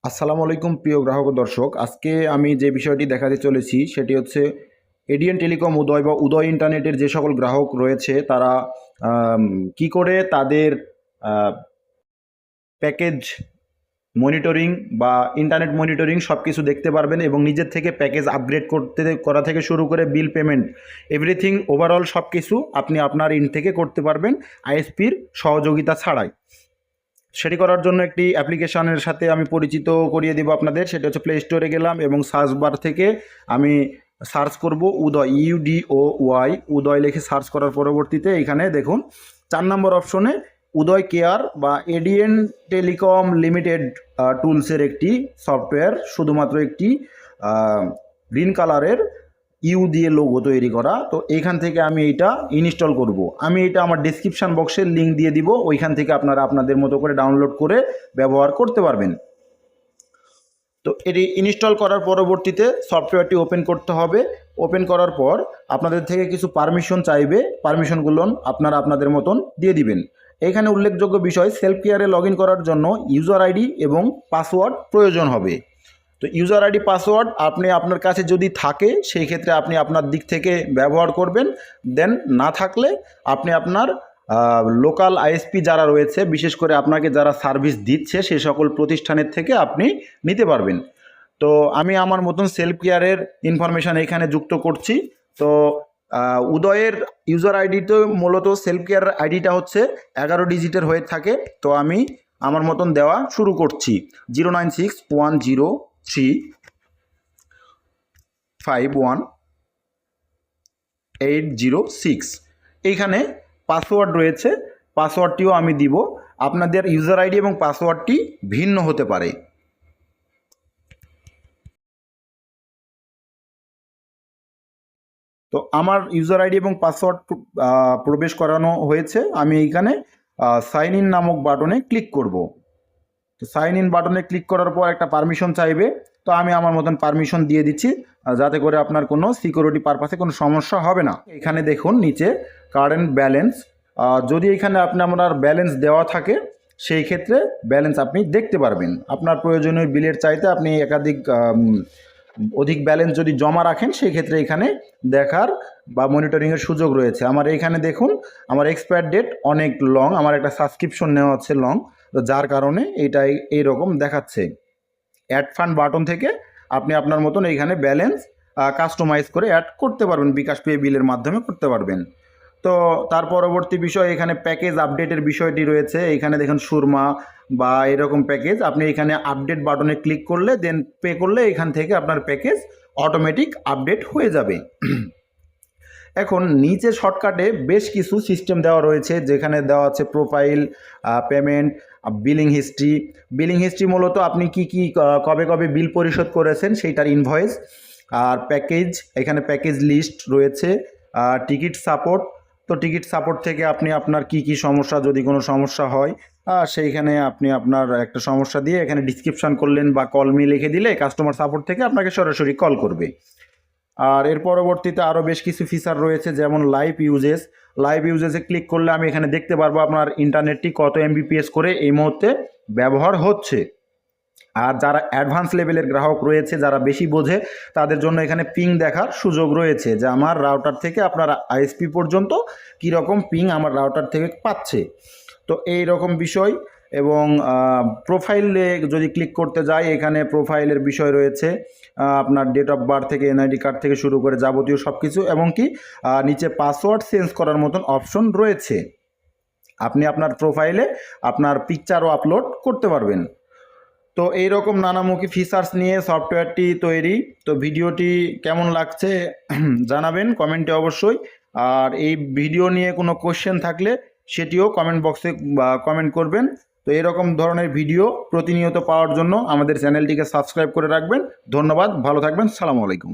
আসসালামু আলাইকুম প্রিয় গ্রাহক ও দর্শক। আজকে আমি যে বিষয়টি দেখাতে চলেছি সেটি হচ্ছে এডিয়ান টেলিকম উদয় বা উদয় ইন্টারনেটের যে সকল গ্রাহক রয়েছে তারা কি করে তাদের প্যাকেজ মনিটরিং বা ইন্টারনেট মনিটরিং সব কিছু দেখতে পারবেন এবং নিজের থেকে প্যাকেজ আপগ্রেড করা থেকে শুরু করে বিল পেমেন্ট এভরিথিং ওভারঅল সব কিছু আপনি আপনার ইন থেকে করতে পারবেন আইএসপির সহযোগিতা ছাড়াই। সেটি করার জন্য একটি অ্যাপ্লিকেশনের সাথে আমি পরিচিত করিয়ে দেবো আপনাদের। সেটা হচ্ছে প্লে স্টোরে গেলাম এবং সার্চ বার থেকে আমি সার্চ করব উদয়, UDOY উদয় লিখে সার্চ করার পরবর্তীতে এখানে দেখুন 4 নম্বর অপশনে উদয় কেয়ার বা এডিয়ান টেলিকম লিমিটেড টুলসের একটি সফটওয়্যার, শুধুমাত্র একটি গ্রিন কালারের ইউ দিয়ে লোগো তৈরি করা। তো এইখান থেকে আমি এইটা ইনস্টল করব। আমি এটা আমার ডেসক্রিপশান বক্সের লিঙ্ক দিয়ে দিব, ওইখান থেকে আপনারা আপনাদের মতো করে ডাউনলোড করে ব্যবহার করতে পারবেন। তো এটি ইনস্টল করার পরবর্তীতে সফটওয়্যারটি ওপেন করতে হবে। ওপেন করার পর আপনাদের থেকে কিছু পারমিশন চাইবে, পারমিশনগুলো আপনারা আপনাদের মতন দিয়ে দিবেন। এখানে উল্লেখযোগ্য বিষয়, সেলফ কেয়ারে লগ ইন করার জন্য ইউজার আইডি এবং পাসওয়ার্ড প্রয়োজন হবে। তো ইউজার আইডি পাসওয়ার্ড আপনি আপনার কাছে যদি থাকে সেই ক্ষেত্রে আপনি আপনার দিক থেকে ব্যবহার করবেন, দেন না থাকলে আপনি আপনার লোকাল আইএসপি যারা রয়েছে, বিশেষ করে আপনাকে যারা সার্ভিস দিচ্ছে সেই সকল প্রতিষ্ঠানের থেকে আপনি নিতে পারবেন। তো আমি আমার মতন সেলফ কেয়ারের ইনফরমেশান এখানে যুক্ত করছি। তো উদয়ের ইউজার আইডি তো মূলত সেলফ কেয়ার আইডিটা হচ্ছে 11 ডিজিটের হয়ে থাকে। তো আমি আমার মতন দেওয়া শুরু করছি 09610351806। এইখানে পাসওয়ার্ড রয়েছে, পাসওয়ার্ডটিও আমি দিব। আপনাদের ইউজার আইডি এবং পাসওয়ার্ডটি ভিন্ন হতে পারে। তো আমার ইউজার আইডি এবং পাসওয়ার্ড প্রবেশ করানো হয়েছে। আমি এইখানে সাইন ইন নামক বাটনে ক্লিক করব। তো সাইন ইন বাটনে ক্লিক করার পর একটা পারমিশন চাইবে। তো আমি আমার মতন পারমিশন দিয়ে দিচ্ছি, যাতে করে আপনার কোনো সিকিউরিটি পারপাসে কোনো সমস্যা হবে না। এখানে দেখুন নিচে কারেন্ট ব্যালেন্স, যদি এখানে আপনার ব্যালেন্স দেওয়া থাকে সেই ক্ষেত্রে ব্যালেন্স আপনি দেখতে পারবেন। আপনার প্রয়োজনীয় বিলের চাইতে আপনি অধিক ব্যালেন্স যদি জমা রাখেন সেই ক্ষেত্রে এখানে দেখার বা মনিটরিংয়ের সুযোগ রয়েছে। আমার এইখানে দেখুন আমার এক্সপায়ার ডেট অনেক লং, আমার একটা সাবস্ক্রিপশন নেওয়া হচ্ছে লং, তো যার কারণে এইটাই এইরকম দেখাচ্ছে। অ্যাড ফান্ড বাটন থেকে আপনি আপনার মতন এইখানে ব্যালেন্স কাস্টমাইজ করে অ্যাড করতে পারবেন, বিকাশ পে বিলের মাধ্যমে করতে পারবেন। তো তার পরবর্তী বিষয় এখানে প্যাকেজ আপডেটের বিষয়টি রয়েছে। এখানে দেখুন সুরমা বা এরকম প্যাকেজ, আপনি এখানে আপডেট বাটনে ক্লিক করলে দেন পে করলে এখান থেকে আপনার প্যাকেজ অটোমেটিক আপডেট হয়ে যাবে। এখন নিচে শর্টকাটে বেশ কিছু সিস্টেম দেওয়া রয়েছে, যেখানে দেওয়া আছে profile, payment, billing history. Billing history মূলত আপনি কি কবে কবে বিল পরিশোধ করেছেন সেইটার ইনভয়েস। আর প্যাকেজ, এখানে প্যাকেজ লিস্ট রয়েছে। টিকিট সাপোর্ট, তো টিকিট সাপোর্ট থেকে আপনি আপনার কি সমস্যা, যদি কোনো সমস্যা হয় সেইখানে আপনি আপনার একটা সমস্যা দিয়ে এখানে ডিসক্রিপশান করলেন বা কল মি লিখে দিলে কাস্টমার সাপোর্ট থেকে আপনাকে সরাসরি কল করবে। আর এর পরবর্তীতে আরও বেশ কিছু ফিচার রয়েছে, যেমন লাইভ ইউজেস। লাইভ ইউজেসে ক্লিক করলে আমি এখানে দেখতে পারবো আপনার ইন্টারনেটটি কত MBPS করে এই মুহূর্তে ব্যবহার হচ্ছে। আর যারা অ্যাডভান্স লেভেলের গ্রাহক রয়েছে, যারা বেশি বোঝে, তাদের জন্য এখানে পিং দেখার সুযোগ রয়েছে, যে আমার রাউটার থেকে আপনার আইএসপি পর্যন্ত কীরকম পিং আমার রাউটার থেকে পাচ্ছে। তো এই রকম বিষয়। এবং প্রোফাইলে যদি ক্লিক করতে যাই, এখানে প্রোফাইলের বিষয় রয়েছে, আপনার ডেট অফ বার্থ থেকে NID কার্ড থেকে শুরু করে যাবতীয় সব কিছু, এবং কি নিচে পাসওয়ার্ড চেঞ্জ করার মতন অপশন রয়েছে। আপনি আপনার প্রোফাইলে আপনার পিকচারও আপলোড করতে পারবেন। তো এইরকম নানামুখী ফিচার্স নিয়ে সফটওয়্যারটি তৈরি। তো ভিডিওটি কেমন লাগছে জানাবেন কমেন্টে অবশ্যই। আর এই ভিডিও নিয়ে কোনো কোশ্চেন থাকলে সেটিও কমেন্ট বক্সে কমেন্ট করবেন। তো এরকম ধরনের ভিডিও প্রতিনিয়ত পাওয়ার জন্য আমাদের চ্যানেলটিকে সাবস্ক্রাইব করে রাখবেন। ধন্যবাদ, ভালো থাকবেন, সালামু আলাইকুম।